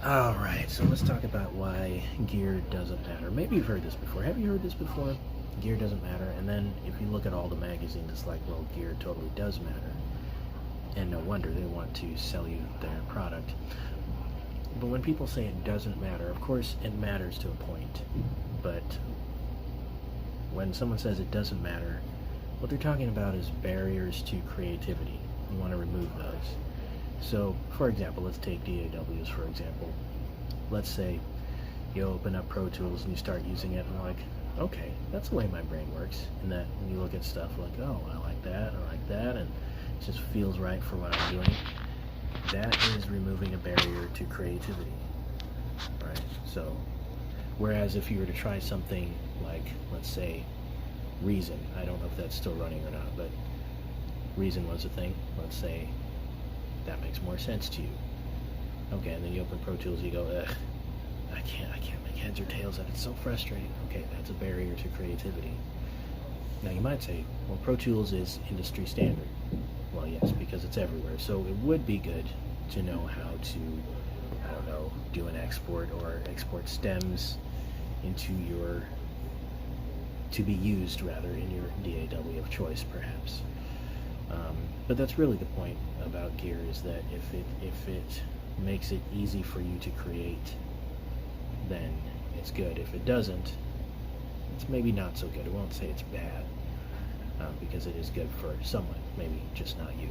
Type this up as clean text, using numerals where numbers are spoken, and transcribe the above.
Alright, so let's talk about why gear doesn't matter. Maybe you've heard this before. Have you heard this before? Gear doesn't matter. And then if you look at all the magazines, it's like, well, gear totally does matter. And no wonder they want to sell you their product. But when people say it doesn't matter, of course it matters to a point. But when someone says it doesn't matter, what they're talking about is barriers to creativity. You want to remove those. So, for example, let's take DAWs for example. Let's say you open up Pro Tools and you start using it and like, okay, that's the way my brain works. And that when you look at stuff like, oh, I like that, and it just feels right for what I'm doing. That is removing a barrier to creativity, right? So, whereas if you were to try something like, let's say, Reason, I don't know if that's still running or not, but Reason was a thing. Let's say that makes more sense to you. Okay, and then you open Pro Tools, you go, ugh, I can't make heads or tails of it. It's so frustrating. Okay, that's a barrier to creativity. Now you might say, well, Pro Tools is industry standard. Well, yes, because it's everywhere. So it would be good to know how to, I don't know, do an export or export stems into your, to be used rather in your DAW of choice, perhaps. But that's really the point about gear, is that if it makes it easy for you to create, then it's good. If it doesn't, it's maybe not so good. I won't say it's bad, because it is good for someone, maybe just not you.